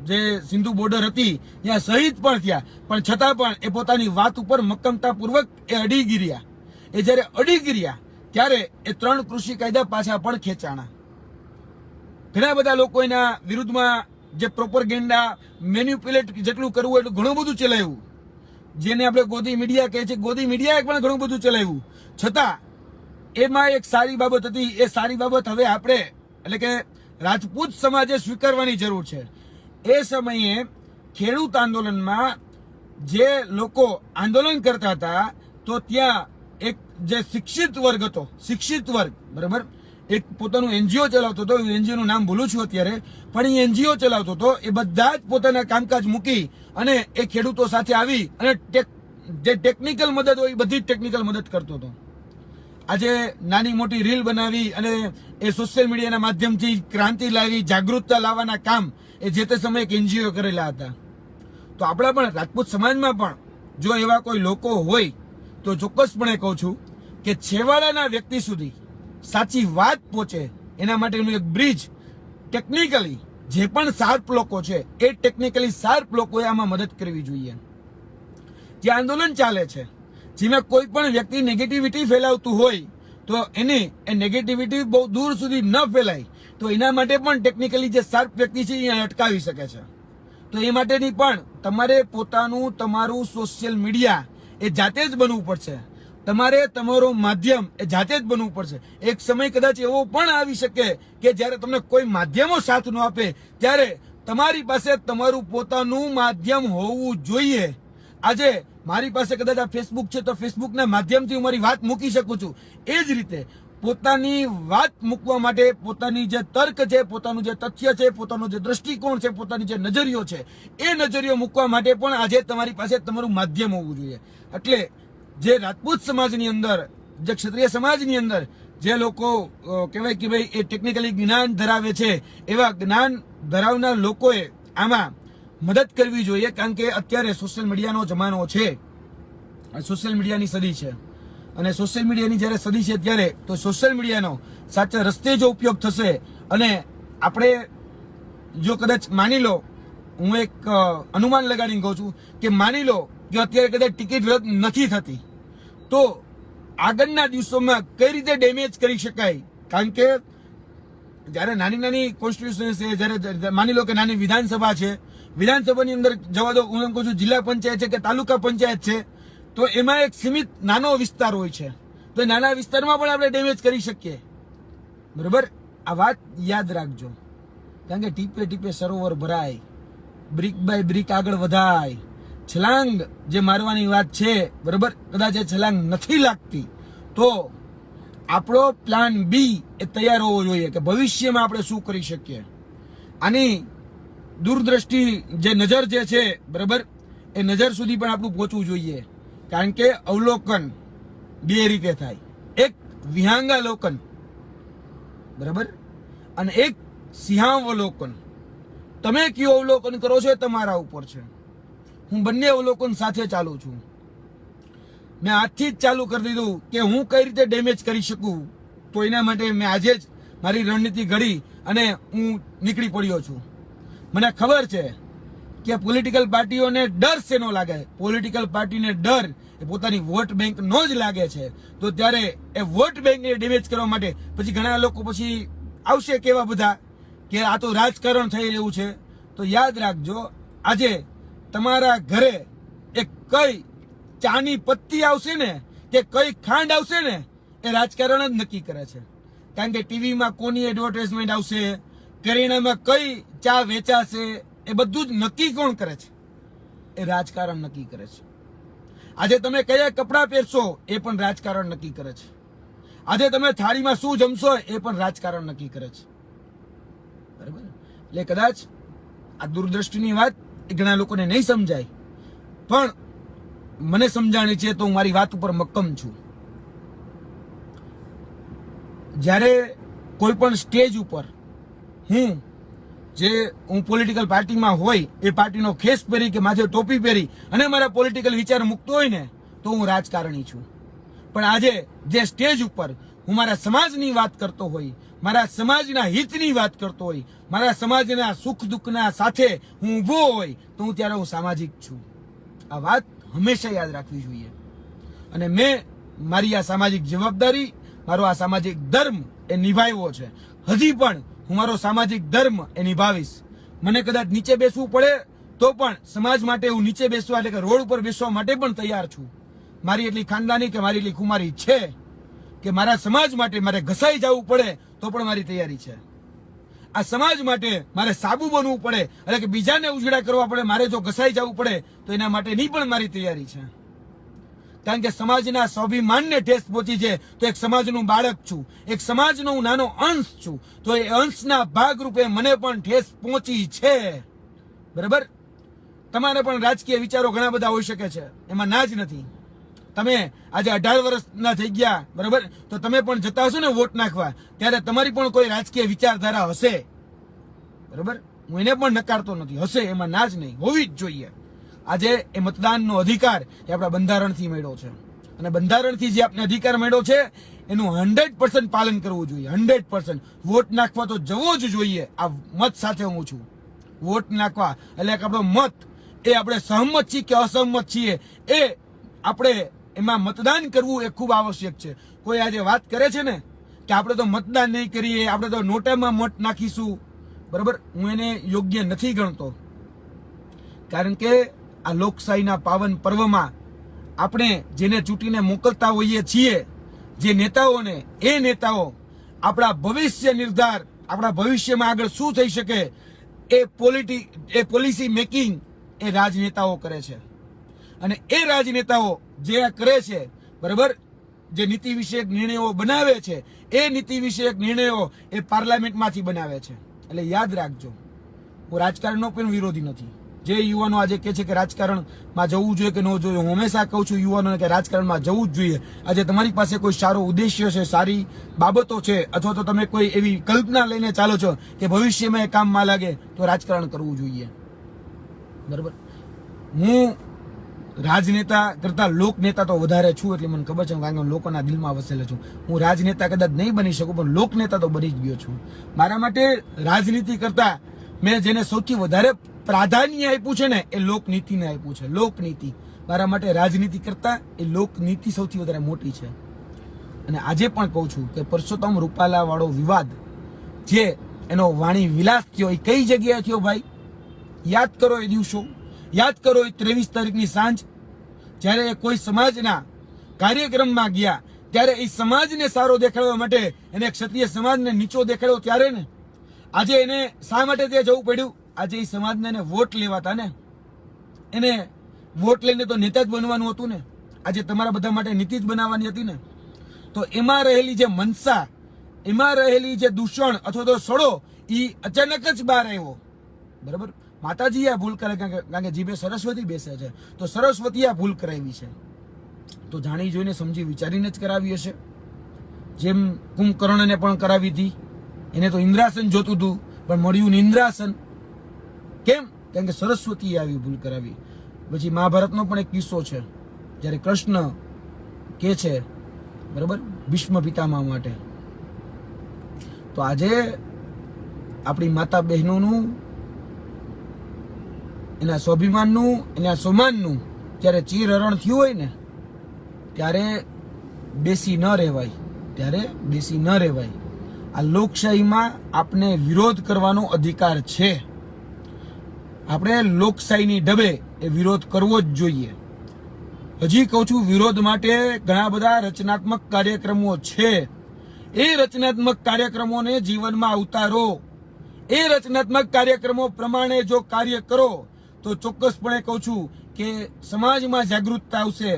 જે સિંધુ બોર્ડર હતી ત્યાં શહીદ પણ થયા, પણ છતાં પણ એ પોતાની વાત ઉપર મક્કમતાપૂર્વક એ અડી ગિર્યા. એ જ્યારે અડી ગિર્યા ત્યારે એ 3 કૃષિ કાયદા પાછા પણ ખેંચાણા. ઘણા બધા લોકો એના વિરુદ્ધમાં જે પ્રોપરગેન્ડા, મેન્યુપ્યુલેટ જેટલું કરવું એટલું ઘણું બધું ચલાવ્યું, જેને આપણે ગોદી મીડિયા કહે છે. ગોદી મીડિયાએ પણ ઘણું બધું ચલાવ્યું. છતાં એમાં એક સારી બાબત હતી. એ સારી બાબત હવે આપણે એટલે કે રાજપૂત સમાજે સ્વીકારવાની જરૂર છે. એ સમયે ખેડૂત આંદોલનમાં જે લોકો આંદોલન કરતા હતા તો ત્યાં એક જે શિક્ષિત વર્ગ હતો, શિક્ષિત વર્ગ, બરાબર, એક પોતાનું એનજીઓ ચલાવતો હતો. એનજીઓનું નામ ભૂલું છું અત્યારે, પણ એ એનજીઓ ચલાવતો હતો. એ બધા જ પોતાના કામકાજ મૂકી અને એ ખેડૂતો સાથે આવી અને જે ટેકનિકલ મદદ હોય એ બધી જ ટેકનિકલ મદદ કરતો હતો. આજે નાની મોટી રીલ બનાવી અને એ સોશિયલ મીડિયાના માધ્યમથી ક્રાંતિ લાવી, જાગૃતતા લાવવાના કામ એ જે તે સમયે એક એનજીઓ કરેલા હતા. તો આપણા પણ રાજપૂત સમાજમાં પણ જો એવા કોઈ લોકો હોય તો ચોક્કસપણે કહું છું કે છેવાડાના વ્યક્તિ સુધી સાચી વાત પહોંચે એના માટેનું એક બ્રિજ ટેકનિકલી જે પણ શાર્પ લોકો છે એ ટેકનિકલી શાર્પ લોકોએ આમાં મદદ કરવી જોઈએ. જે આંદોલન ચાલે છે જેમાં કોઈ પણ વ્યક્તિ નેગેટિવિટી ફેલાવતું હોય તો એ નેગેટિવિટી બહુ દૂર સુધી ન ફેલાય તો એના માટે પણ ટેકનિકલી જે શાર્પ વ્યક્તિ છે એ અટકાવી શકે છે. તો એ માટેની પણ તમારે પોતાનું તમારું સોશિયલ મીડિયા એ જાતે જ બનવું પડશે. તમારે તમારું માધ્યમ એ જાતે જ બનવું પડશે. એક સમય કદાચ એવો પણ આવી શકે કે જ્યારે તમને કોઈ માધ્યમો સાથ ન આપે ત્યારે તમારી પાસે તમારું પોતાનું માધ્યમ હોવું જોઈએ. આજે મારી પાસે કદાચ આ ફેસબુક છે તો ફેસબુકના માધ્યમથી હું મારી વાત મૂકી શકું છું. એ જ રીતે પોતાની વાત મૂકવા માટે પોતાની જે તર્ક છે, પોતાનું જે તથ્ય છે, પોતાનો જે દ્રષ્ટિકોણ છે, પોતાની જે નજરિયો છે એ નજરિયો મૂકવા માટે પણ આજે તમારી પાસે તમારું માધ્યમ હોવું જોઈએ. એટલે જે રાજપૂત સમાજની અંદર, જે ક્ષત્રિય સમાજની અંદર જે લોકો કહેવાય કે ભાઈ એ ટેકનિકલી જ્ઞાન ધરાવે છે એવા જ્ઞાન ધરાવનાર લોકોએ આમાં મદદ કરવી જોઈએ, કારણ કે અત્યારે સોશિયલ મીડિયાનો જમાનો છે, સોશિયલ મીડિયાની સદી છે, અને સોશિયલ મીડિયાની જ્યારે સદી છે ત્યારે તો સોશિયલ મીડિયાનો સાચા રસ્તે જો ઉપયોગ થશે, અને આપણે જો કદાચ માની લો, હું એક અનુમાન લગાડીને કહું છું કે માની લો કે અત્યારે કદાચ ટિકિટ રદ નથી થતી, તો આગળના દિવસોમાં કઈ રીતે ડેમેજ કરી શકાય, કારણ કે જ્યારે નાની નાની કોન્સ્ટિટ્યુશન છે, જ્યારે માની લો કે નાની વિધાનસભા છે, વિધાનસભાની અંદર જવા દો, હું એમ કહું છું જિલ્લા પંચાયત છે કે તાલુકા પંચાયત છે, તો એમાં એક સીમિત નાનો વિસ્તાર હોય છે, તો એ નાના વિસ્તારમાં પણ આપણે ડેમેજ કરી શકીએ. બરોબર, આ વાત યાદ રાખજો, કારણ કે ટીપે ટીપે સરોવર ભરાય, બ્રિક બાય બ્રિક આગળ વધાય. છલાંગ જે મારવાની વાત છે, બરોબર, કદાચ એ છલાંગ નથી લાગતી તો આપણો પ્લાન બી એ તૈયાર હોવો જોઈએ કે ભવિષ્યમાં આપણે શું કરી શકીએ. આની દૂરદ્રષ્ટિ જે નજર જે છે, બરાબર, એ નજર સુધી પણ આપણું પહોંચવું જોઈએ, કારણ કે અવલોકન બે રીતે થાય, એક વિહંગાવલોકન, બરાબર, અને એક સિંહાવલોકન. તમે કયું અવલોકન કરો છો એ તમારા ઉપર છે. હું બંને અવલોકન સાથે ચાલુ છું. મેં આજથી જ ચાલુ કરી દીધું કે હું કઈ રીતે ડેમેજ કરી શકું, તો એના માટે મેં આજે જ મારી રણનીતિ ઘડી અને હું નીકળી પડ્યો છું. મને ખબર છે કે પોલિટિકલ પાર્ટીઓને ડર શેનો લાગે, પોલિટિકલ પાર્ટીને ડર એ પોતાની વોટ બેંકનો જ લાગે છે. તો ત્યારે એ વોટ બેંકને ડેમેજ કરવા માટે પછી ઘણા લોકો પછી આવશે કેવા બધા કે આ તો રાજકારણ થઈ રહ્યું છે. તો યાદ રાખજો, આજે તમારા ઘરે એક કઈ ચાની પત્તી આવશે ને કે કઈ ખાંડ આવશે ને એ રાજકારણ જ નક્કી કરે છે. કારણ કે ટીવીમાં કોની એડવર્ટાઇઝમેન્ટ આવશે, કરિયાણામાં કઈ ચા વેચાશે, એ બધું જ નક્કી કોણ કરે છે? એ રાજકારણ નક્કી કરે છે. આજે તમે કયા કપડાં પહેરશો એ પણ રાજકારણ નક્કી કરે છે. આજે તમે થાળીમાં શું જમશો એ પણ રાજકારણ નક્કી કરે છે. બરાબર, એટલે કદાચ આ દૂરદ્રષ્ટિની વાત એ ઘણા લોકોને નહીં સમજાય, પણ મને સમજાણી છે તો હું મારી વાત ઉપર મક્કમ છું. જ્યારે કોઈ પણ સ્ટેજ ઉપર હું પોલિટિકલ પાર્ટીમાં હોય, એ પાર્ટીનો ખેસ પહેરી કે માથે ટોપી પહેરી અને મારા પોલિટિકલ વિચાર મૂકતો હોય ને તો હું રાજકારણી છું. પણ આજે જે સ્ટેજ ઉપર હું મારા સમાજની વાત કરતો હોય, મારા સમાજના હિતની વાત કરતો હોય, મારા સમાજના સુખ દુઃખના સાથે હું ઊભો હોય, તો હું ત્યારે હું સામાજિક છું. આ વાત હંમેશા યાદ રાખવી જોઈએ. અને મેં મારી આ સામાજિક જવાબદારી, મારો આ સામાજિક ધર્મ એ નિભાવ્યો છે. હજી પણ હું મારો સામાજિક ધર્મ એ નિભાવીશ. મને કદાચ નીચે બેસવું પડે તો પણ સમાજ માટે હું નીચે બેસવા, એટલે કે રોડ ઉપર બેસવા માટે પણ તૈયાર છું. મારી એટલી ખાનદાની કે મારી એટલી કુમારી છે કે મારા સમાજ માટે મારે ઘસાઈ જવું પડે તો પણ મારી તૈયારી છે. આ સમાજ માટે મારે સાબુ બનવું પડે, એટલે કે બીજાને ઉજળા કરવા પડે, મારે જો ઘસાઈ જવું પડે તો એના માટેની પણ મારી તૈયારી છે. કારણ કે સમાજના સ્વાભિમાનને ઠેસ પહોંચી છે તો એક સમાજનું બાળક છું, એક સમાજનો હું નાનો અંશ છું, તો એ અંશના ભાગરૂપે મને પણ ઠેસ પહોંચી છે. બરાબર, તમારે પણ રાજકીય વિચારો ઘણા બધા હોઈ શકે છે, એમાં ના જ નથી. તમે આજે 18 વર્ષના થઈ ગયા, બરાબર, તો તમે પણ જતા હશો ને વોટ નાખવા, ત્યારે તમારી પણ કોઈ રાજકીય વિચારધારા હશે. બરાબર, હું એને પણ નકારતો નથી, હશે, એમાં ના જ નહીં, હોવી જ જોઈએ. આજે એ મતદાનનો અધિકાર એ આપણા બંધારણથી મળ્યો છે, અને બંધારણથી જે આપણે અધિકાર મળ્યો છે એનું 100% પાલન કરવું જોઈએ. 100% વોટ નાખવા તો જવો જ જોઈએ. આ મત સાથે હું છું. વોટ નાખવા એટલે આપણો મત એ આપણે સહમત છીએ કે અસહમત છીએ એ આપણે એમાં મતદાન કરવું એ ખૂબ આવશ્યક છે. કોઈ આજે વાત કરે છે ને કે આપણે તો મતદાન નહીં કરીએ, આપણે તો નોટામાં મત નાખીશું, બરાબર, હું એને યોગ્ય નથી ગણતો. કારણ કે આ લોકશાહીના પાવન પર્વમાં આપણે જેને ચૂંટીને મોકલતા હોઈએ છીએ, જે નેતાઓને, એ નેતાઓ આપણા ભવિષ્ય નિર્ધાર, આપણા ભવિષ્યમાં આગળ શું થઈ શકે એ પોલિસી મેકિંગ એ રાજનેતાઓ કરે છે. અને એ રાજનેતાઓ જે કરે છે, બરાબર, જે નીતિ વિષયક નિર્ણયો બનાવે છે, એ નીતિ વિષયક નિર્ણયો એ પાર્લામેન્ટમાંથી બનાવે છે. એટલે યાદ રાખજો, હું રાજકારણનો પણ વિરોધી નથી. જે યુવાનો આજે કહે છે કે રાજકારણમાં જવું જોઈએ કે ન જોઈએ, હું હંમેશા કહું છું યુવાનોને કે રાજકારણમાં જવું જ જોઈએ. આજે તમારી પાસે કોઈ સારો ઉદ્દેશ્ય છે, સારી બાબતો છે, અથવા તો તમે કોઈ એવી કલ્પના લઈને ચાલો છો કે ભવિષ્યમાં એ કામમાં લાગે, તો રાજકારણ કરવું જોઈએ. બરાબર. હું રાજનેતા કરતા લોકનેતા તો વધારે છું, એટલે મને ખબર છે, કારણ કે હું લોકોના દિલમાં વસેલો છું. હું રાજનેતા કદાચ નહીં બની શકું, પણ લોકનેતા તો બની જ ગયો છું. મારા માટે રાજનીતિ કરતા મેં જેને સૌથી વધારે પ્રાધાન્ય આપ્યું છે ને, એ લોકનીતિને આપ્યું છે. લોકનીતિ મારા માટે રાજનીતિ કરતા એ લોકનીતિ સૌથી વધારે મોટી છે. અને આજે પણ કહું છું કે પરસોત્તમ રૂપાલા વાળો વિવાદ જે એનો વાણી વિલાસ થયો, એ કઈ જગ્યાએ થયો ભાઈ? યાદ કરો એ દિવસો, યાદ કરો એ 23 તારીખની સાંજ, જ્યારે કોઈ સમાજના કાર્યક્રમમાં ગયા, ત્યારે એ સમાજને સારો દેખાડવા માટે એને ક્ષત્રિય સમાજને નીચો દેખાડ્યો. ત્યારે ને આજે એને શા માટે ત્યાં જવું પડ્યું? આજે એ સમાજને એને વોટ લેવાતા ને, એને વોટ લઈને તો નેતા જ બનવાનું હતું ને. આજે તમારા બધા માટે નીતિ જ બનાવવાની હતી ને. તો એમાં રહેલી જે મનસા, એમાં રહેલી જે દૂષણ અથવા તો સડો, એ અચાનક જ બહાર આવ્યો. બરાબર. માતાજી આ ભૂલ કરે, કારણ કે જીભે સરસ્વતી બેસે છે, તો સરસ્વતી આ ભૂલ કરાવી છે. તો જાણી જોઈને સમજી વિચારીને જ કરાવી હશે. જેમ કુંભકર્ણને પણ કરાવી હતી, એને તો ઇન્દ્રાસન જોતું હતું, પણ મળ્યું નિંદ્રાસન. કેમ? કારણ કે સરસ્વતીએ આવી ભૂલ કરાવી. પછી મહાભારતનો પણ એક કિસ્સો છે, જ્યારે કૃષ્ણ કે છે, બરાબર, ભીષ્મ પિતામહ માટે. તો આજે આપણી માતા બહેનોનું, એના સ્વાભિમાનનું, એના સ્વમાનનું જ્યારે ચીરહરણ થયું હોય ને, ત્યારે બેસી ન રહેવાય, ત્યારે બેસી ન રહેવાય. આ લોકશાહીમાં આપને વિરોધ કરવાનો અધિકાર છે. આપણે લોકશાહીની ઢબે એ વિરોધ કરવો જ જોઈએ. હજી કહું છું, વિરોધ માટે ઘણા બધા રચનાત્મક કાર્યક્રમો છે. એ રચનાત્મક કાર્યક્રમોને જીવનમાં ઉતારો. એ રચનાત્મક કાર્યક્રમો પ્રમાણે જો કાર્ય કરો તો ચોક્કસપણે કહું છું કે સમાજમાં જાગૃતતા આવશે,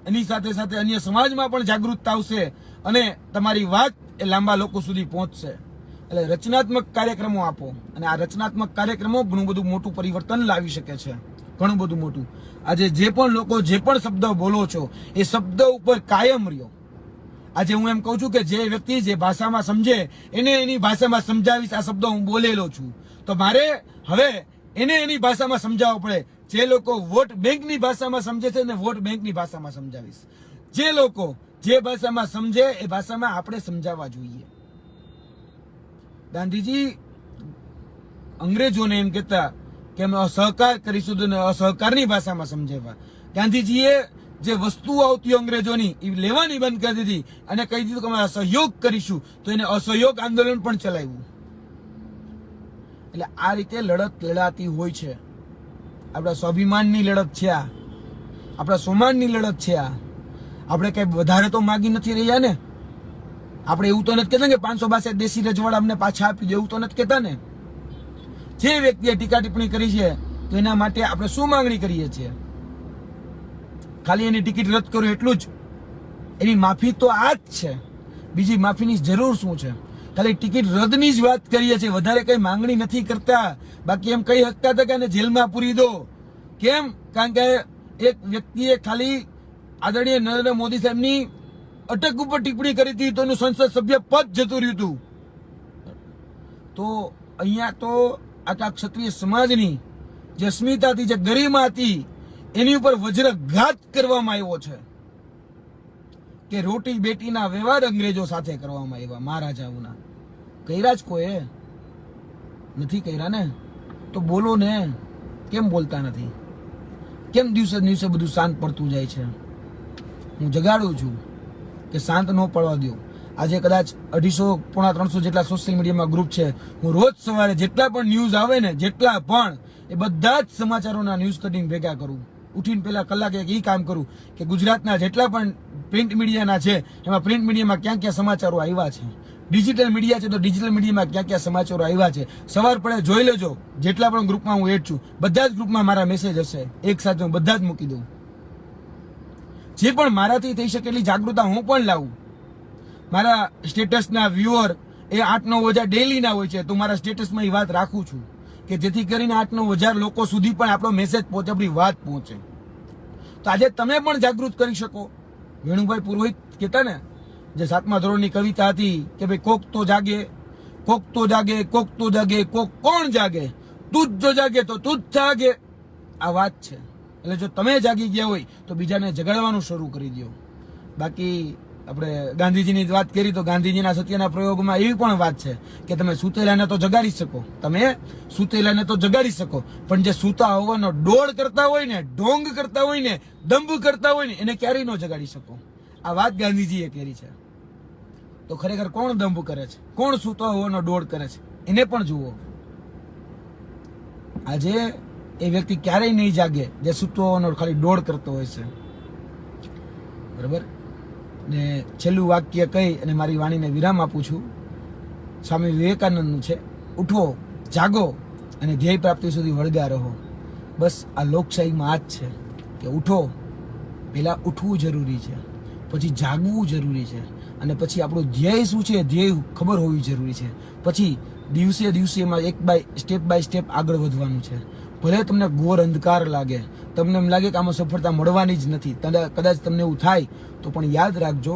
એની સાથે સાથે અન્ય સમાજમાં પણ જાગૃતતા આવશે, અને તમારી વાત એ લાંબા લોકો સુધી પહોંચશે. એટલે રચનાત્મક કાર્યક્રમો આપો, અને આ રચનાત્મક કાર્યક્રમો ઘણું બધું મોટું પરિવર્તન લાવી શકે છે, ઘણું બધું મોટું. આજે જે પણ લોકો જે પણ શબ્દ બોલો છો, એ શબ્દ ઉપર કાયમ રહ્યો. આજે હું એમ કહું છું કે જે વ્યક્તિ જે ભાષામાં સમજે એને એની ભાષામાં સમજાવીશ. આ શબ્દો હું બોલેલો છું, તો મારે હવે એને એની ભાષામાં સમજાવવો પડે. જે લોકો વોટ બેંકની ભાષામાં સમજે છે, ને વોટ બેંકની ભાષામાં સમજાવીશ. જે લોકો જે ભાષામાં સમજે એ ભાષામાં આપણે સમજાવવા જોઈએ. ગાંધીજી અંગ્રેજોને એમ કહેતા કે અમે અસહકાર કરીશું, તો અસહકારની ભાષામાં સમજાવવા. ગાંધીજીએ જે વસ્તુઓ આવતી અંગ્રેજોની એ લેવાની બંધ કરી દીધી, અને કહી દીધું કે અમે અસહયોગ કરીશું, તો એને અસહયોગ આંદોલન પણ ચલાવ્યું. એટલે આ રીતે લડત લડાતી હોય છે. આપણા સ્વાભિમાનની લડત છે આ, આપણા સ્વમાનની લડત છે આ. આપણે કઈ વધારે તો માગી નથી રહ્યા ને. આપણે એવું તો નથી કહેતા કે 562 દેશી રજવાડા અમને પાછા આપી દે, એવું તો નથી કહેતા ને. જે વ્યક્તિએ ટીકા ટિપ્પણી કરી છે, તો એના માટે આપણે શું માંગણી કરીએ છીએ? ખાલી એની ટિકિટ રદ કરો એટલું જ. એની માફી તો આ જ છે, બીજી માફીની જરૂર શું છે? ખાલી ટિકિટ રદની જ વાત કરીએ છીએ, વધારે કઈ માંગણી નથી કરતા. બાકી એમ કહી શકતા હતા કે એને જેલમાં પૂરી દો. કેમ? કારણ કે એક વ્યક્તિએ ખાલી આદરણીય નરેન્દ્ર મોદી સાહેબની અટક ઉપર ટિપ્પણી કરી હતી, તો એનું સંસદ સભ્ય પદ જતું રહ્યું હતું. તો અહીંયા તો આખા ક્ષત્રિય સમાજની જે અસ્મિતા હતી, જે ગરિમા હતી, એની ઉપર વજ્રઘાત કરવામાં આવ્યો છે. કે રોટી બેટીના વ્યવહાર અંગ્રેજો સાથે કરવામાં આવ્યા, મહારાજાઓના. કર્યા જ કોઈ નથી કર્યા ને. તો બોલો ને, કેમ બોલતા નથી? કેમ દિવસે દિવસે બધું શાંત પડતું જાય છે? હું જગાડું છું કે શાંત ન પડવા દો. આજે કદાચ 250 પોણા 300 જેટલા સોશિયલ મીડિયામાં ગ્રુપ છે. હું રોજ સવારે જેટલા પણ ન્યૂઝ આવે ને, જેટલા પણ, એ બધા જ સમાચારોના ન્યૂઝ કટિંગ ભેગા કરું. ઉઠીને પહેલા કલાકે એ કામ કરું કે ગુજરાતના જેટલા પણ પ્રિન્ટ મીડિયાના છે, એમાં પ્રિન્ટ મીડિયામાં ક્યાં ક્યાં સમાચારો આવ્યા છે, ડિજિટલ મીડિયા છે તો ડિજિટલ મીડિયામાં ક્યાં ક્યાં સમાચારો આવ્યા છે. સવાર પડે જોઈ લેજો. જેટલા પણ ગ્રુપમાં હું એડ છું, બધા જ ગ્રુપમાં મારા મેસેજ હશે, એક સાથે હું બધા જ મૂકી દઉં. જે પણ મારાથી થઈ શકેલી જાગૃતતા હું પણ લાવું. મારા સ્ટેટસના વ્યુઅર એ 8-9 હજાર ડેલીના હોય છે, તો મારા સ્ટેટસમાં એ વાત રાખું છું કે જેથી કરીને 8-9 હજાર લોકો સુધી પણ આપણો મેસેજ પહોંચે, આપણી વાત પહોંચે. તો આજે તમે પણ જાગૃત કરી શકો. વેણુભાઈ પુરોહિત કહેતા ને, જે 7મા ધોરણની કવિતા હતી કે ભાઈ કોક તો જાગે, કોક તો જાગે, કોક તો જાગે, કોક કોણ જાગે, તું જ જો જાગે તો તું જ જાગે. આ વાત છે. એટલે જો તમે જાગી ગયા હોય તો બીજાને જગાડવાનું શરૂ કરી દો. બાકી આપણે ગાંધીજીની વાત કરી તો ગાંધીજીના સત્યના પ્રયોગમાં એવી પણ વાત છે કે તમે સૂતેલાને તો જગાડી શકો, પણ જે સૂતા હોવાનો ડોળ કરતા હોય ને, ઢોંગ કરતા હોય ને, દંભ કરતા હોય ને, એને ક્યારેય ન જગાડી શકો. આ વાત ગાંધીજીએ કરી છે. તો ખરેખર કોણ દંભ કરે છે, કોણ સૂતો હોવાનો ડોળ કરે છે, એને પણ જુઓ. આજે એ વ્યક્તિ ક્યારેય નહીં જાગે જે સૂતો હોવાનો ખાલી ડોળ કરતો હોય છે. બરાબર ને છેલ્લું વાક્ય કહી અને મારી વાણીને વિરામ આપું છું. સ્વામી વિવેકાનંદનું છે, ઉઠો, જાગો અને ધ્યેય પ્રાપ્તિ સુધી વળગા રહો. બસ આ લોકશાહીમાં આ જ છે કે ઉઠો, પહેલા ઉઠવું જરૂરી છે, પછી જાગવું જરૂરી છે, અને પછી આપણું ધ્યેય શું છે, ધ્યેય ખબર હોવી જરૂરી છે. પછી દિવસે દિવસે એમાં સ્ટેપ બાય સ્ટેપ આગળ વધવાનું છે. ભલે તમને ઘોર અંધકાર લાગે, તમને એમ લાગે કે આમાં સફળતા મળવાની જ નથી, કદાચ તમને એવું થાય તો પણ યાદ રાખજો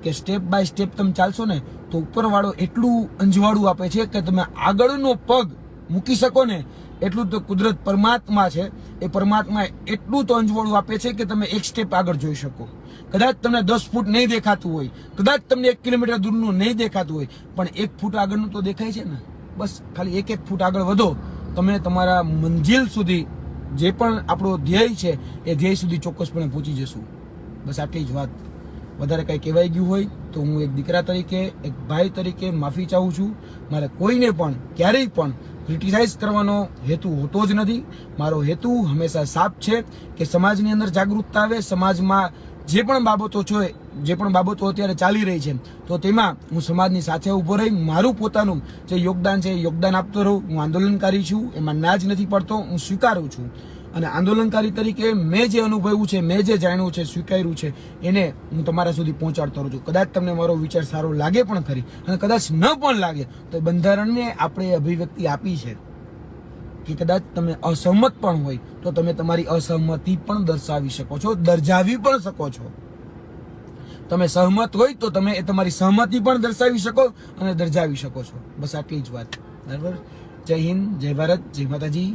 કે સ્ટેપ બાય સ્ટેપ તમે ચાલશો ને તો ઉપરવાળો એટલું અંજવાળું આપે છે કે તમે આગળનો પગ મૂકી શકો ને એટલું તો કુદરત પરમાત્મા છે, એ પરમાત્મા એટલું તો અંજવાળું આપે છે કે તમે એક સ્ટેપ આગળ જોઈ શકો. કદાચ તમને 10 ફૂટ નહીં દેખાતું હોય, કદાચ તમને 1 કિલોમીટર દૂરનું નહીં દેખાતું હોય, પણ 1 ફૂટ આગળનું તો દેખાય છે ને. બસ ખાલી 1 ફૂટ આગળ વધો, તમે તમારા મંજિલ સુધી, જે પણ આપણો ધ્યેય છે એ ધ્યેય સુધી ચોક્કસપણે પહોંચી જશું. બસ આટલી જ વાત. વધારે કંઈ કહેવાઈ ગયું હોય તો હું એક દીકરા તરીકે, એક ભાઈ તરીકે માફી ચાહું છું. મારે કોઈને પણ ક્યારેય પણ ક્રિટિસાઇઝ કરવાનો હેતુ હોતો જ નથી. મારો હેતુ હંમેશા સાફ છે કે સમાજની અંદર જાગૃતતા આવે, સમાજમાં જે પણ બાબતો છે, જે પણ બાબતો અત્યારે ચાલી રહી છે તો તેમાં હું સમાજની સાથે ઊભો રહી મારું પોતાનું જે યોગદાન છે એ યોગદાન આપતો રહું. હું આંદોલનકારી છું, એમાં ના જ નથી પડતો, હું સ્વીકારું છું. અને આંદોલનકારી તરીકે મેં જે અનુભવ્યું છે, મેં જે જાણ્યું છે, સ્વીકાર્યું છે, એને હું તમારા સુધી પહોંચાડતો રહું છું. કદાચ તમને મારો વિચાર સારો લાગે પણ ખરી, અને કદાચ ન પણ લાગે તો બંધારણને આપણે અભિવ્યક્તિ આપી છે કે કદાચ તમે અસહમત પણ હોય તો તમે તમારી અસહમતિ પણ દર્શાવી શકો છો, દર્શાવી પણ શકો છો. તમે સહમત હોય તો તમે એ તમારી સહમતિ પણ દર્શાવી શકો અને દર્શાવી શકો છો. બસ આટલી જ વાત. બરાબર. જય હિન્દ, જય ભારત, જય માતાજી.